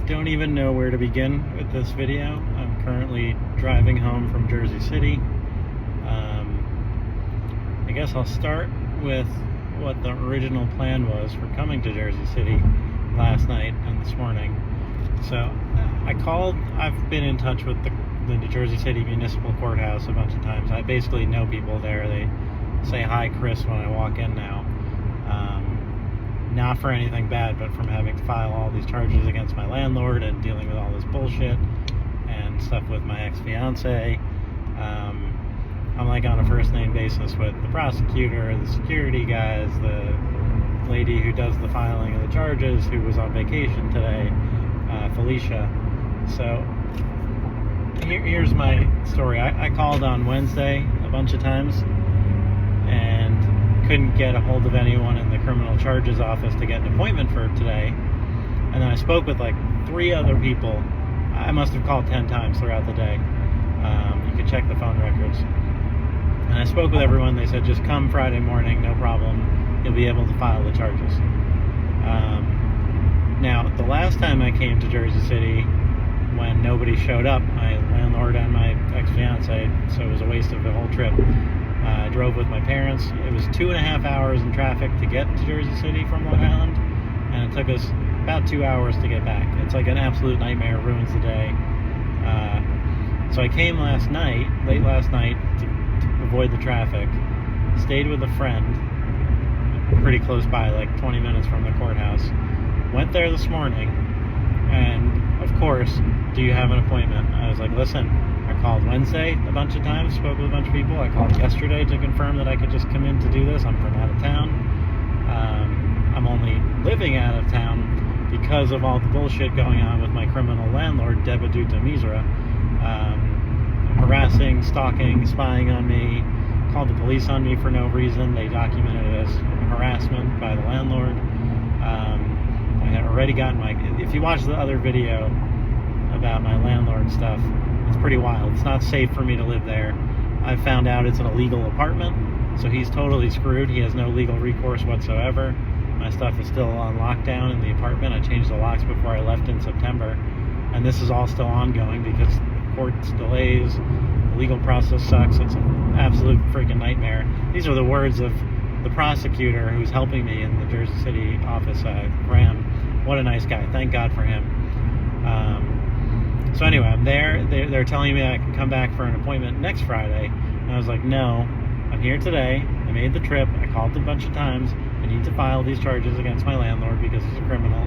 don't even know where to begin with this video. I'm currently driving home from Jersey City. I guess I'll start with what the original plan was for coming to Jersey City last night and this morning. So I've been in touch with the Jersey City Municipal Courthouse a bunch of times. I basically know people there. They say hi Chris when I walk in now. Not for anything bad, but from having to file all these charges against my landlord and dealing with all this bullshit and stuff with my ex-fiance. I'm like on a first name basis with the prosecutor, the security guys, the lady who does the filing of the charges, who was on vacation today, Felicia. So here's my story. I called on Wednesday a bunch of times and couldn't get a hold of anyone in the criminal charges office to get an appointment for today. And then I spoke with like 3 other people. I must have called 10 times throughout the day. You can check the phone records. And I spoke with everyone. They said, just come Friday morning, no problem. You'll be able to file the charges. Now, the last time I came to Jersey City, when nobody showed up, my landlord and my ex-fiance, so it was a waste of the whole trip. I drove with my parents. It was 2.5 hours in traffic to get to Jersey City from Long Island, and it took us about 2 hours to get back. It's like an absolute nightmare, ruins the day. So I came late last night, to avoid the traffic, stayed with a friend pretty close by, like 20 minutes from the courthouse, went there this morning, and of course, do you have an appointment? I was like, listen, I called Wednesday a bunch of times, spoke with a bunch of people. I called yesterday to confirm that I could just come in to do this. I'm from out of town. I'm only living out of town because of all the bullshit going on with my criminal landlord, Debaduta Misra. Harassing, stalking, spying on me, called the police on me for no reason. They documented it as harassment by the landlord. I had already gotten if you watch the other video about my landlord stuff, it's pretty wild. It's not safe for me to live there. I found out it's an illegal apartment, so he's totally screwed. He has no legal recourse whatsoever. My stuff is still on lockdown in the apartment. I changed the locks before I left in September, and this is all still ongoing because court's delays, the legal process sucks. It's an absolute freaking nightmare. These are the words of the prosecutor who's helping me in the Jersey City office, Graham. What a nice guy. Thank God for him. So anyway, I'm there. They're telling me I can come back for an appointment next Friday. And I was like, no, I'm here today. I made the trip. I called a bunch of times. I need to file these charges against my landlord because he's a criminal.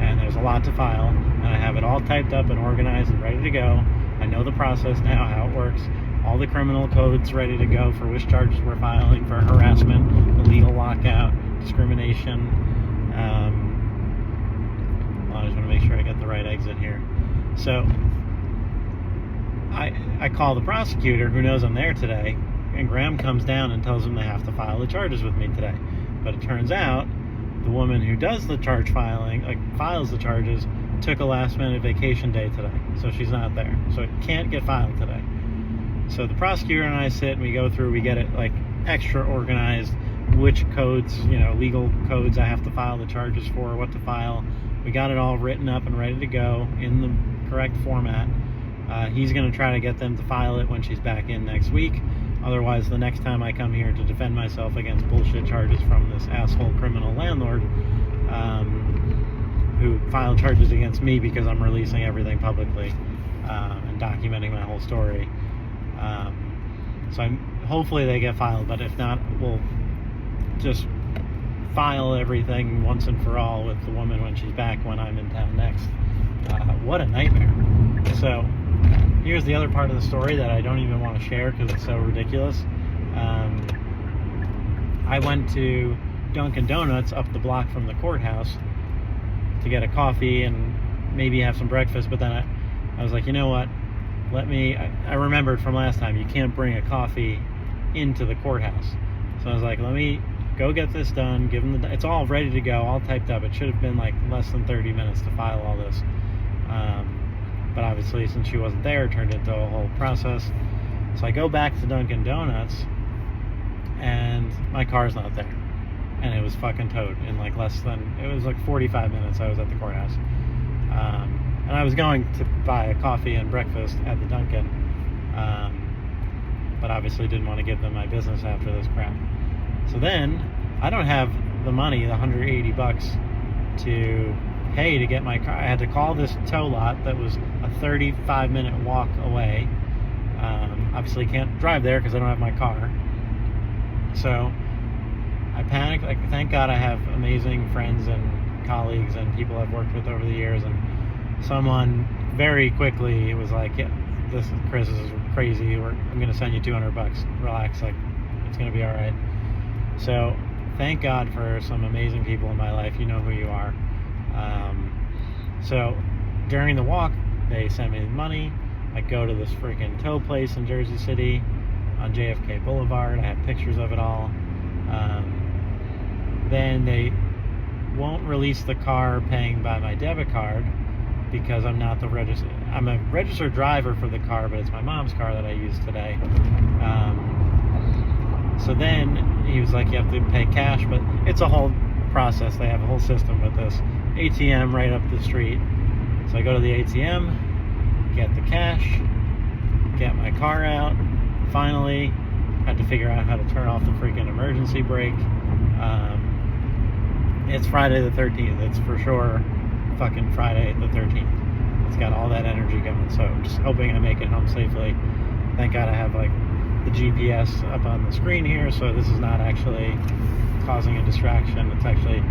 And there's a lot to file. And I have it all typed up and organized and ready to go. I know the process now, how it works. All the criminal codes ready to go for which charges we're filing for harassment, illegal lockout, discrimination. I just want to make sure I get the right exit here. So I call the prosecutor, who knows I'm there today, and Graham comes down and tells them they have to file the charges with me today. But it turns out the woman who does the charge filing, files the charges, took a last-minute vacation day today, so she's not there. So it can't get filed today. So the prosecutor and I sit and we go through, we get it extra organized, which codes, legal codes I have to file the charges for, what to file. We got it all written up and ready to go in the correct format. He's going to try to get them to file it when she's back in next week. Otherwise, the next time I come here to defend myself against bullshit charges from this asshole criminal landlord, who filed charges against me because I'm releasing everything publicly and documenting my whole story. So hopefully they get filed, but if not, we'll just file everything once and for all with the woman when she's back, when I'm in town next. What a nightmare. So here's the other part of the story that I don't even want to share because it's so ridiculous. I went to Dunkin' Donuts up the block from the courthouse to get a coffee and maybe have some breakfast, but then I was like, you know what, I remembered from last time, you can't bring a coffee into the courthouse. So I was like, let me go get this done, give them it's all ready to go, all typed up. It should have been less than 30 minutes to file all this. But obviously, since she wasn't there, it turned into a whole process. So I go back to Dunkin' Donuts, and my car's not there. And it was fucking towed in it was 45 minutes I was at the courthouse. I was going to buy a coffee and breakfast at the Dunkin', but obviously didn't want to give them my business after this crap. So then I don't have the money, the $180 to pay to get my car. I had to call this tow lot that was a 35-minute walk away. Obviously can't drive there because I don't have my car. So I panicked. Like, thank God I have amazing friends and colleagues and people I've worked with over the years, and someone very quickly was like, yeah, Chris, this is crazy. I'm going to send you $200. Relax. Like, it's going to be all right. So thank God for some amazing people in my life. You know who you are. So during the walk, they sent me the money. I go to this freaking tow place in Jersey City on JFK Boulevard. I have pictures of it all. Then they won't release the car paying by my debit card because I'm not the registered. I'm a registered driver for the car, but it's my mom's car that I use today. So then he was like, you have to pay cash, but it's a whole process. They have a whole system with this ATM right up the street. So I go to the ATM, get the cash, get my car out. Finally, had to figure out how to turn off the freaking emergency brake. It's Friday the 13th. It's for sure fucking Friday the 13th. It's got all that energy going. So I'm just hoping I make it home safely. Thank God I have like the GPS up on the screen here, so this is not actually causing a distraction. It's actually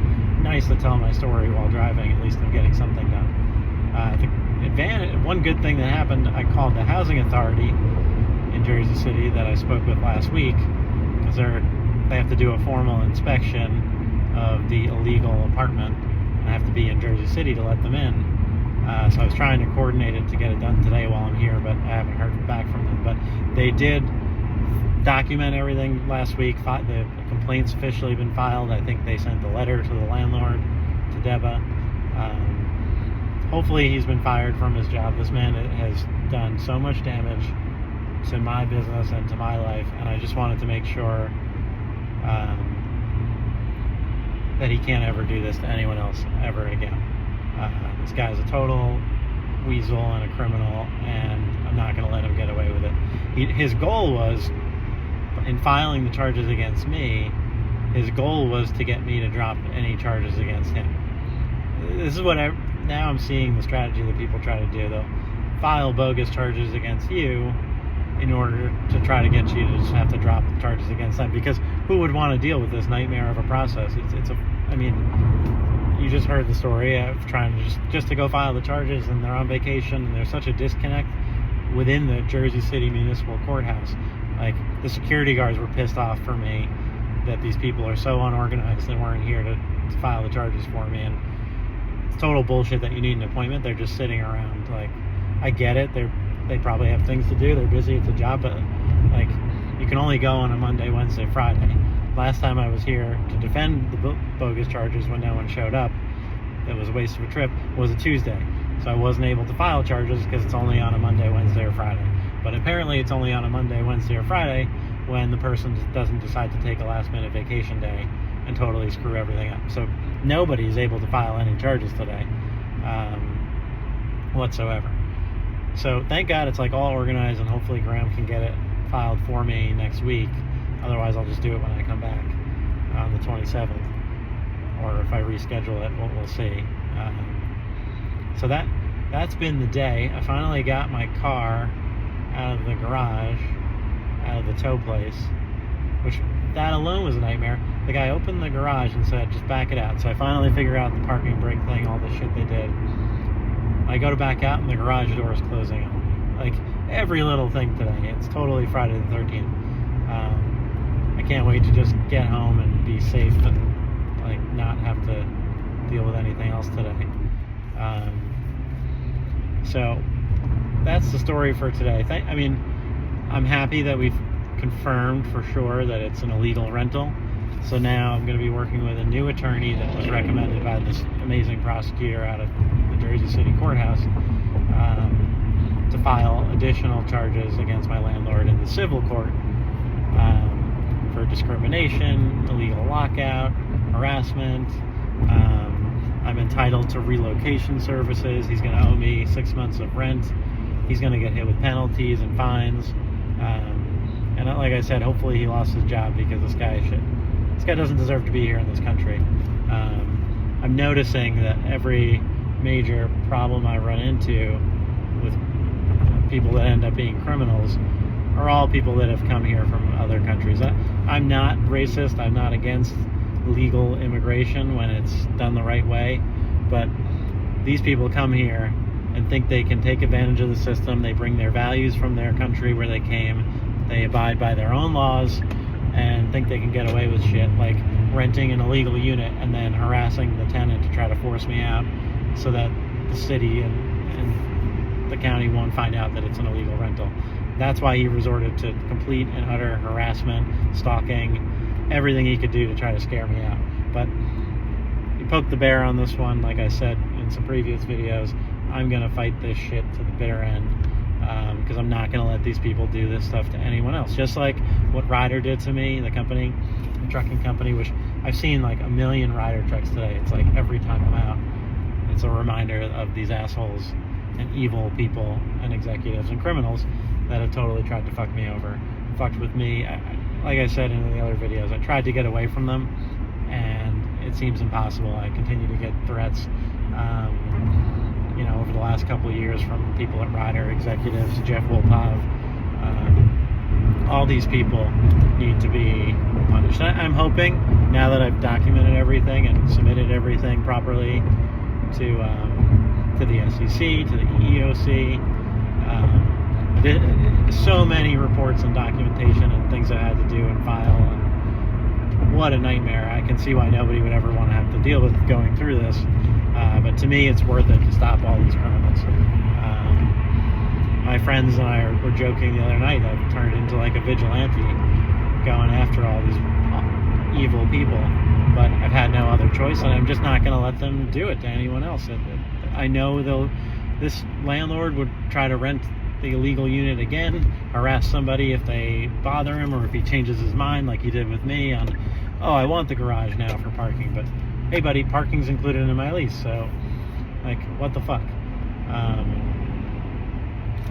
nice to tell my story while driving. At least I'm getting something done. One good thing that happened, I called the housing authority in Jersey City that I spoke with last week, because they have to do a formal inspection of the illegal apartment, and I have to be in Jersey City to let them in. So I was trying to coordinate it to get it done today while I'm here, but I haven't heard back from them. But they did document everything last week. The complaint's officially been filed. I think they sent the letter to the landlord, to Deba. Hopefully he's been fired from his job. This man has done so much damage to my business and to my life, and I just wanted to make sure that he can't ever do this to anyone else ever again. This guy's a total weasel and a criminal, and I'm not going to let him get away with it. His goal was, in filing the charges against me, his goal was to get me to drop any charges against him. This is what now I'm seeing the strategy that people try to do. They'll file bogus charges against you in order to try to get you to just have to drop the charges against them, because who would want to deal with this nightmare of a process? I mean, you just heard the story of trying to just to go file the charges, and they're on vacation, and there's such a disconnect within the Jersey City Municipal Courthouse. Like, the security guards were pissed off for me that these people are so unorganized and weren't here to file the charges for me, and it's total bullshit that you need an appointment. They're just sitting around. Like, I get it, they probably have things to do, they're busy, it's a job, but like, you can only go on a Monday, Wednesday, Friday. Last time I was here to defend the bogus charges when no one showed up, that was a waste of a trip, was a Tuesday. So I wasn't able to file charges because it's only on a Monday, Wednesday, or Friday. But apparently it's only on a Monday, Wednesday, or Friday when the person doesn't decide to take a last-minute vacation day and totally screw everything up. So nobody is able to file any charges today whatsoever. So thank God it's like all organized, and hopefully Graham can get it filed for me next week. Otherwise I'll just do it when I come back on the 27th, or if I reschedule it, we'll see. So that's been the day. I finally got my car out of the garage, out of the tow place, which that alone was a nightmare. The guy opened the garage and said, just back it out. So I finally figured out the parking brake thing, all the shit they did. I go to back out, and the garage door is closing on me. Like, every little thing today. It's totally Friday the 13th. I can't wait to just get home and be safe and like not have to deal with anything else today. So that's the story for today. I mean, I'm happy that we've confirmed for sure that it's an illegal rental. So now I'm going to be working with a new attorney that was recommended by this amazing prosecutor out of the Jersey City Courthouse to file additional charges against my landlord in the civil court for discrimination, illegal lockout, harassment, I'm entitled to relocation services. He's going to owe me 6 months of rent. He's going to get hit with penalties and fines. And like I said, hopefully he lost his job, because this guy doesn't deserve to be here in this country. I'm noticing that every major problem I run into with people that end up being criminals are all people that have come here from other countries. I'm not racist. I'm not against legal immigration when it's done the right way, but these people come here and think they can take advantage of the system. They bring their values from their country where they came. They abide by their own laws and think they can get away with shit like renting an illegal unit and then harassing the tenant to try to force me out, so that the city and the county won't find out that it's an illegal rental. That's why he resorted to complete and utter harassment, stalking, everything he could do to try to scare me out. But he poked the bear on this one. Like I said in some previous videos, I'm going to fight this shit to the bitter end, because I'm not going to let these people do this stuff to anyone else. Just like what Ryder did to me, the trucking company, which I've seen like 1 million Ryder trucks today. It's like every time I'm out, it's a reminder of these assholes and evil people and executives and criminals that have totally tried to fuck me over, fucked with me. Like I said in the other videos, I tried to get away from them, and it seems impossible. I continue to get threats, over the last couple of years from people at Ryder, executives, Jeff Wolpov. All these people need to be punished. I'm hoping, now that I've documented everything and submitted everything properly to the SEC, to the EEOC, so many reports and documentation and things I had to do and file, and what a nightmare. I can see why nobody would ever want to have to deal with going through this, but to me it's worth it to stop all these criminals. My friends and I were joking the other night, I've turned into like a vigilante going after all these evil people, but I've had no other choice, and I'm just not going to let them do it to anyone else. I know this landlord would try to rent the illegal unit again, harass somebody if they bother him, or if he changes his mind like he did with me on, oh, I want the garage now for parking, but hey buddy, parking's included in my lease, so like, what the fuck?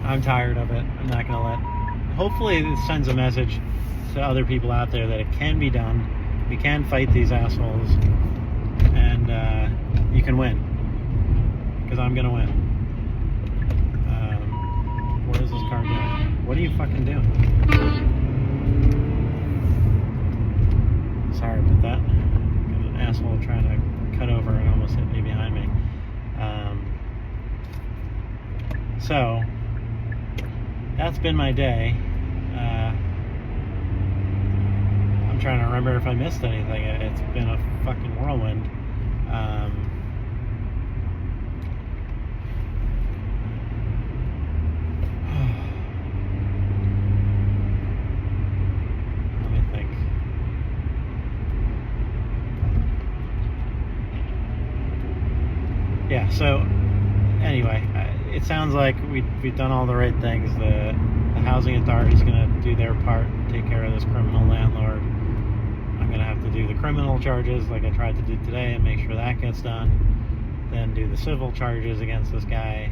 I'm tired of it. I'm not gonna let, hopefully this sends a message to other people out there that it can be done. We can fight these assholes, and you can win, because I'm gonna win. What is this car doing? What are you fucking doing? Sorry about that. Got an asshole trying to cut over and almost hit me behind me. So, that's been my day. I'm trying to remember if I missed anything. It's been a fucking whirlwind. Yeah, so anyway, it sounds like we've done all the right things. The housing authority is going to do their part, take care of this criminal landlord. I'm going to have to do the criminal charges like I tried to do today and make sure that gets done. Then do the civil charges against this guy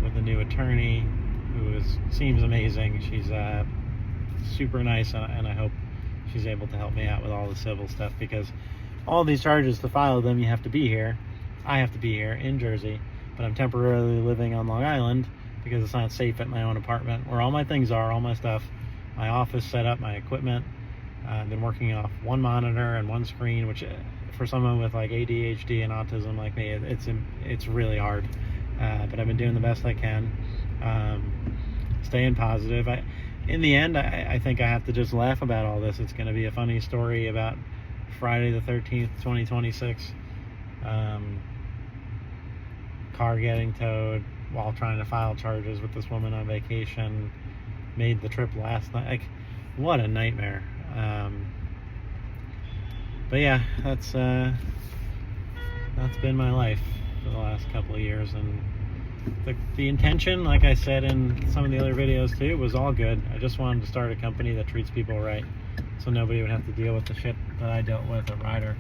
with a new attorney who seems amazing. She's super nice, and I hope she's able to help me out with all the civil stuff, because all these charges, to file them, you have to be here. I have to be here in Jersey, but I'm temporarily living on Long Island because it's not safe at my own apartment where all my things are, all my stuff, my office set up, my equipment. I've been working off one monitor and one screen, which for someone with like ADHD and autism like me, it's really hard. But I've been doing the best I can, staying positive. In the end, I think I have to just laugh about all this. It's going to be a funny story about Friday the 13th, 2026. Car getting towed while trying to file charges with this woman on vacation, made the trip last night. Like, what a nightmare. But yeah, that's been my life for the last couple of years, and the intention, like I said in some of the other videos too, was all good. I just wanted to start a company that treats people right, so nobody would have to deal with the shit that I dealt with at Ryder.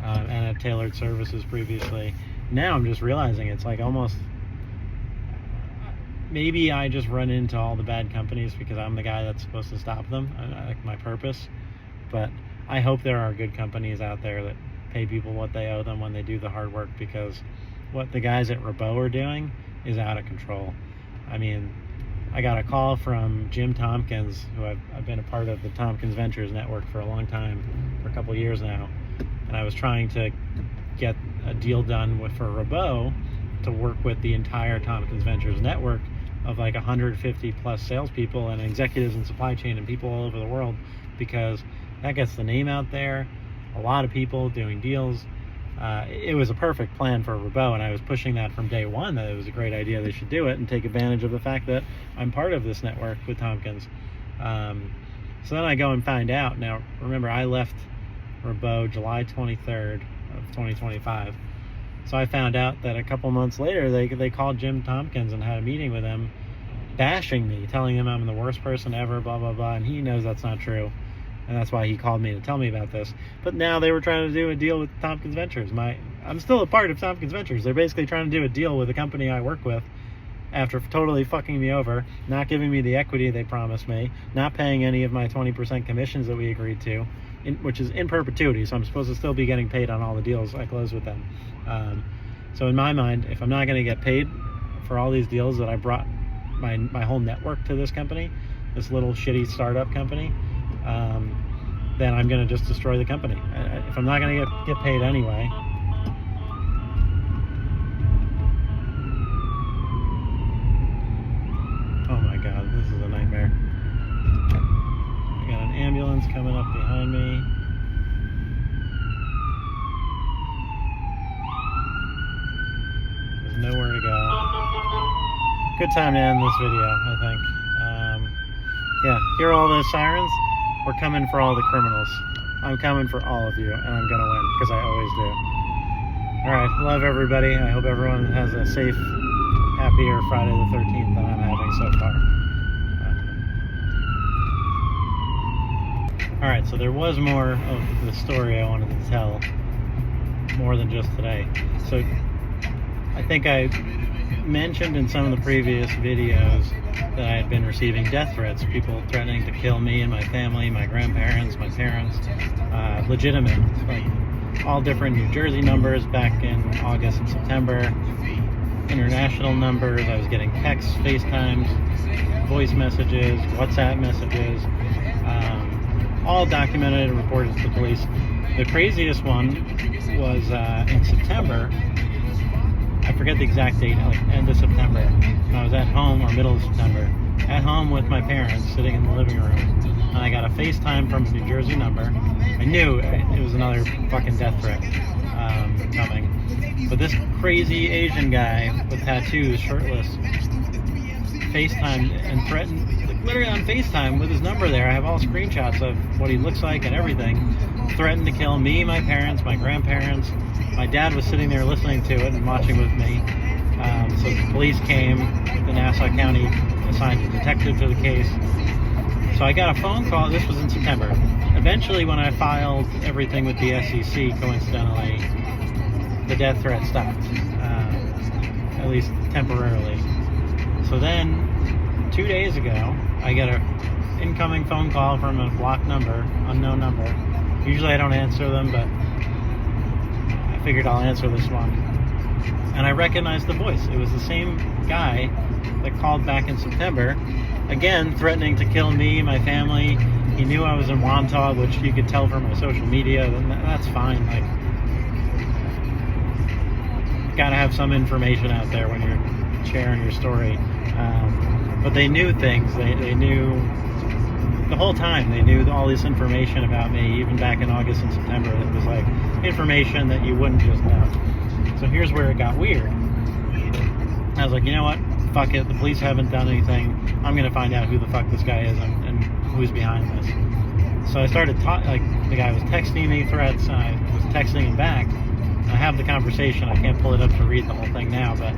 and at Tailored Services previously. Now I'm just realizing it's like almost, maybe I just run into all the bad companies because I'm the guy that's supposed to stop them, like my purpose. But I hope there are good companies out there that pay people what they owe them when they do the hard work, because what the guys at Rabo are doing is out of control. I mean, I got a call from Jim Tompkins, who I've been a part of the Tompkins Ventures network for a long time, for a couple of years now, and I was trying to get a deal done for Rabo to work with the entire Tompkins Ventures network of like 150 plus salespeople and executives in supply chain and people all over the world, because that gets the name out there, a lot of people doing deals. It was a perfect plan for Rabo, and I was pushing that from day one, that it was a great idea, they should do it and take advantage of the fact that I'm part of this network with Tompkins. So then I go and find out. Now, remember, I left Rabo July 23rd of 2025. So I found out that a couple months later, they called Jim Tompkins and had a meeting with him, bashing me, telling him I'm the worst person ever, blah, blah, blah, and he knows that's not true. And that's why he called me to tell me about this. But now they were trying to do a deal with Tompkins Ventures. I'm still a part of Tompkins Ventures. They're basically trying to do a deal with a company I work with after totally fucking me over, not giving me the equity they promised me, not paying any of my 20% commissions that we agreed to, which is in perpetuity, so I'm supposed to still be getting paid on all the deals I close with them. So in my mind, if I'm not going to get paid for all these deals that I brought my whole network to this company, this little shitty startup company, then I'm going to just destroy the company. If I'm not going to get paid anyway. Oh my God, this is a nightmare. I got an ambulance coming up behind me. There's nowhere to go. Good time to end this video, I think. Yeah, hear all those sirens? We're coming for all the criminals. I'm coming for all of you, and I'm gonna win, because I always do. Alright, love everybody. I hope everyone has a safe, happier Friday the 13th than I'm having so far. Alright, so there was more of the story I wanted to tell, more than just today. So, I think I mentioned in some of the previous videos that I had been receiving death threats, people threatening to kill me and my family, my grandparents, my parents, legitimate, like all different New Jersey numbers back in August and September, international numbers. I was getting texts, FaceTimes, voice messages, WhatsApp messages, all documented and reported to the police. The craziest one was in September. I forget the exact date, like end of September. I was at home, or middle of September, at home with my parents, sitting in the living room, and I got a FaceTime from a New Jersey number. I knew it was another fucking death threat coming. But this crazy Asian guy with tattoos, shirtless, FaceTime and threatened, like literally on FaceTime with his number there. I have all screenshots of what he looks like and everything. Threatened to kill me, my parents, my grandparents. My dad was sitting there listening to it and watching with me. So the police came, the Nassau County assigned a detective to the case. So I got a phone call, this was in September. Eventually, when I filed everything with the SEC, coincidentally, the death threat stopped, at least temporarily. So then, 2 days ago, I get an incoming phone call from a blocked number, unknown number. Usually I don't answer them, but I figured I'll answer this one. And I recognized the voice. It was the same guy that called back in September, again threatening to kill me, my family. He knew I was in Wantagh, which you could tell from my social media. That's fine. Like, you gotta have some information out there when you're sharing your story. But they knew things. They knew the whole time. They knew all this information about me, even back in August and September. It was like information that you wouldn't just know. So here's where it got weird. I was like, you know what? Fuck it. The police haven't done anything. I'm going to find out who the fuck this guy is and who's behind this. So I started like, the guy was texting me threats, and I was texting him back. I have the conversation. I can't pull it up to read the whole thing now, but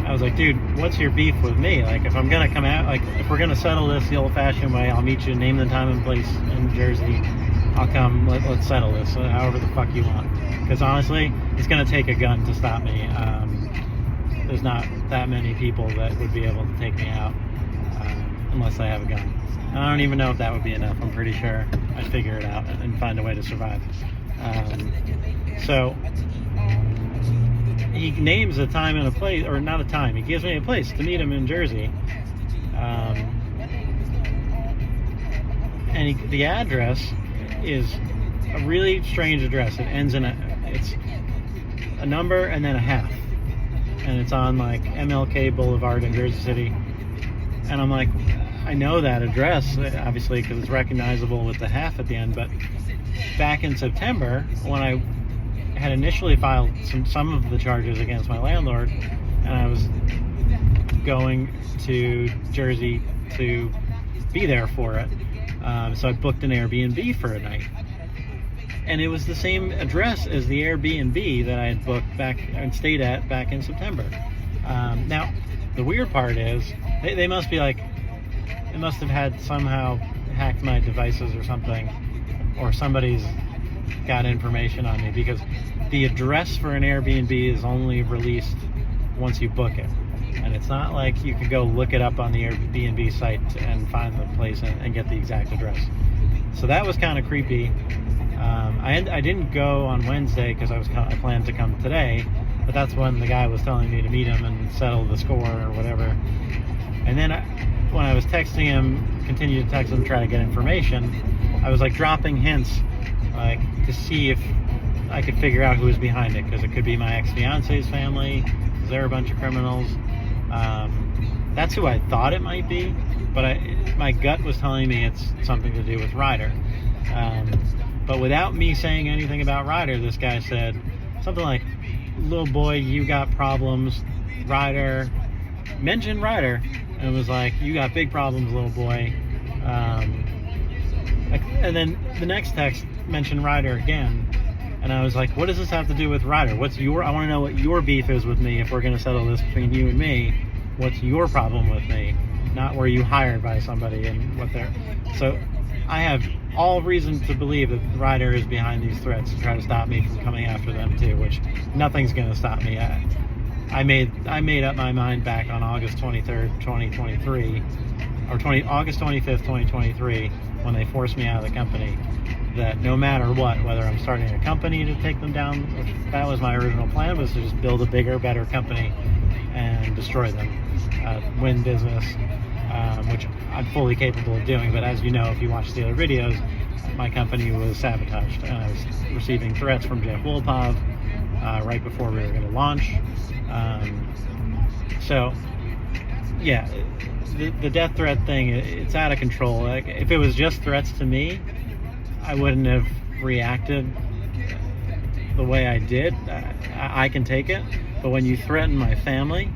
I was like, dude, what's your beef with me? Like, if I'm going to come out, like, if we're going to settle this the old-fashioned way, I'll meet you, name the time and place in Jersey, I'll come. Let's settle this however the fuck you want. Because honestly, it's going to take a gun to stop me. There's not that many people that would be able to take me out unless I have a gun. And I don't even know if that would be enough. I'm pretty sure I'd figure it out and find a way to survive. So he names a time and a place, or not a time. He gives me a place to meet him in Jersey. And the address is a really strange address. It ends in it's a number and then a half. And it's on like MLK Boulevard in Jersey City. And I'm like, I know that address, obviously, because it's recognizable with the half at the end. But back in September, when I had initially filed some of the charges against my landlord, and I was going to Jersey to be there for it, so I booked an Airbnb for a night. And it was the same address as the Airbnb that I had booked back and stayed at back in September. Now, the weird part is, they must be like, it must have had somehow hacked my devices or something, or somebody's got information on me, because the address for an Airbnb is only released once you book it. And it's not like you could go look it up on the Airbnb site and find the place and get the exact address. So that was kind of creepy. I didn't go on Wednesday because I planned to come today, but that's when the guy was telling me to meet him and settle the score or whatever. And then when I was texting him, continued to text him, try to get information, I was like dropping hints, like to see if I could figure out who was behind it, because it could be my ex-fiance's family, because they're a bunch of criminals. That's who I thought it might be, but my gut was telling me it's something to do with Ryder. But without me saying anything about Ryder, this guy said something like, "Little boy, you got problems." Ryder mentioned Ryder, and it was like, "You got big problems, little boy." And then the next text mentioned Ryder again, and I was like, "What does this have to do with Ryder? I want to know what your beef is with me if we're going to settle this between you and me. What's your problem with me? Not were you hired by somebody and what they're..." So I have all reason to believe that Ryder is behind these threats to try to stop me from coming after them too, which nothing's going to stop me. I made up my mind back on August 23rd, 2023, or August 25th, 2023, when they forced me out of the company, that no matter what, whether I'm starting a company to take them down, which that was my original plan, was to just build a bigger, better company and destroy them, win business, which I'm fully capable of doing. But as you know, if you watch the other videos, my company was sabotaged, and I was receiving threats from Jeff Wolpov right before we were going to launch. So yeah, the death threat thing, it's out of control. Like, if it was just threats to me, I wouldn't have reacted the way I did. I can take it, but when you threaten my family,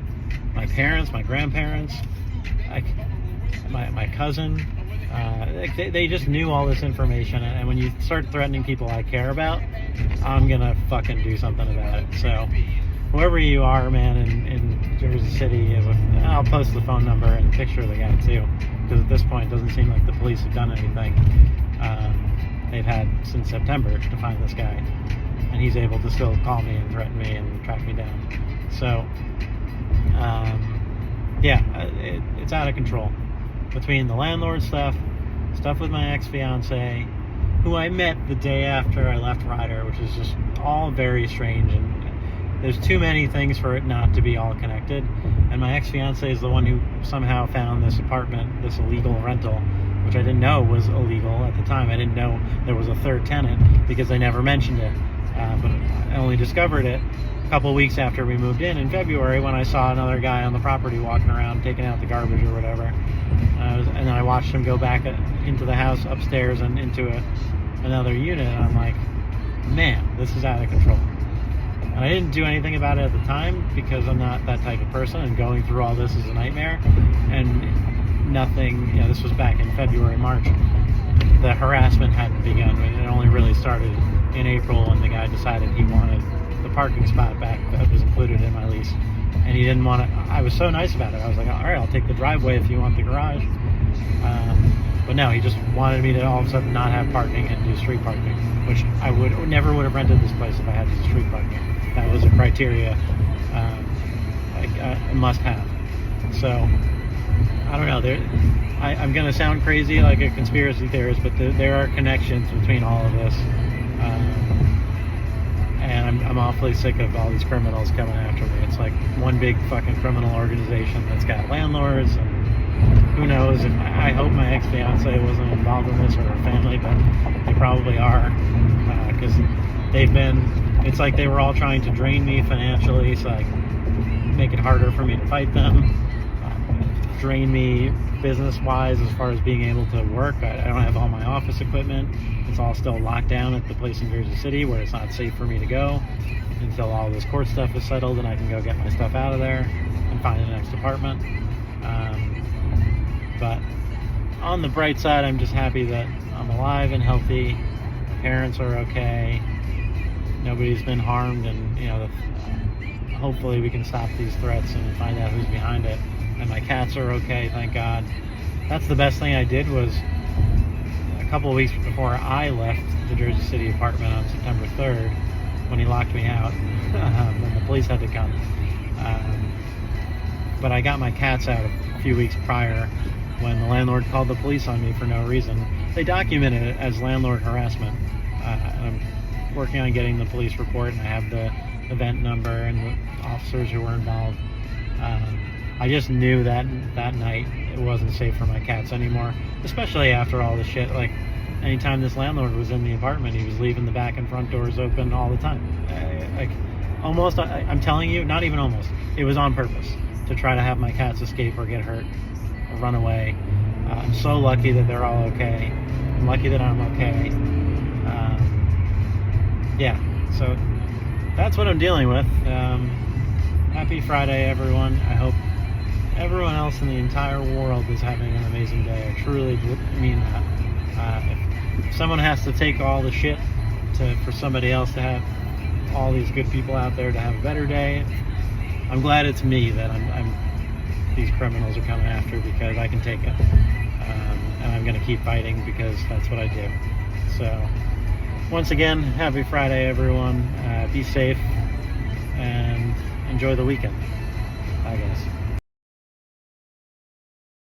my parents, my grandparents, my cousin, they just knew all this information, and when you start threatening people I care about, I'm gonna fucking do something about it. So whoever you are, man, in Jersey City, I'll post the phone number and picture of the guy too, because at this point it doesn't seem like the police have done anything. They've had since September to find this guy, and he's able to still call me and threaten me and track me down. So yeah, it's out of control. Between the landlord stuff with my ex-fiance, who I met the day after I left Ryder, which is just all very strange, and there's too many things for it not to be all connected. And my ex-fiance is the one who somehow found this apartment, this illegal rental, which I didn't know was illegal at the time. I didn't know there was a third tenant because they never mentioned it. But I only discovered it a couple of weeks after we moved in February, when I saw another guy on the property walking around taking out the garbage or whatever. And then I watched him go back into the house upstairs and into another unit, and I'm like, man, this is out of control. And I didn't do anything about it at the time because I'm not that type of person, and going through all this is a nightmare. And nothing, this was back in February, March. The harassment hadn't begun. It only really started in April when the guy decided he wanted the parking spot back that was included in my lease. And he didn't want it. I was so nice about it. I was like, all right, I'll take the driveway if you want the garage. But no, he just wanted me to all of a sudden not have parking and do street parking, which I never would have rented this place if I had to do street parking. That was a criteria, a must-have. So I don't know. I'm going to sound crazy like a conspiracy theorist, but there are connections between all of this. And I'm awfully sick of all these criminals coming after me. It's like one big fucking criminal organization that's got landlords, and who knows if I hope my ex-fiance wasn't involved in this, or her family, but they probably are, because it's like they were all trying to drain me financially, so like make it harder for me to fight them, drain me business-wise as far as being able to work. I don't have all my office equipment. It's all still locked down at the place in Jersey City where it's not safe for me to go until all this court stuff is settled and I can go get my stuff out of there and find the next apartment. But on the bright side, I'm just happy that I'm alive and healthy. My parents are okay. Nobody's been harmed, and hopefully we can stop these threats and find out who's behind it. And my cats are okay, thank God. That's the best thing I did was a couple of weeks before I left the Jersey City apartment on September 3rd, when he locked me out, when the police had to come. But I got my cats out a few weeks prior when the landlord called the police on me for no reason. They documented it as landlord harassment. I'm working on getting the police report, and I have the event number and the officers who were involved. I just knew that night it wasn't safe for my cats anymore, especially after all the shit. Like, anytime this landlord was in the apartment, he was leaving the back and front doors open all the time. I'm telling you, not even almost. It was on purpose to try to have my cats escape or get hurt or run away. I'm so lucky that they're all okay. I'm lucky that I'm okay. So that's what I'm dealing with. Happy Friday, everyone. I hope everyone else in the entire world is having an amazing day. I truly mean that. If someone has to take all the shit for somebody else to have all these good people out there to have a better day, I'm glad it's me that these criminals are coming after, because I can take it. And I'm going to keep fighting because that's what I do. So, once again, happy Friday, everyone. Be safe and enjoy the weekend, I guess.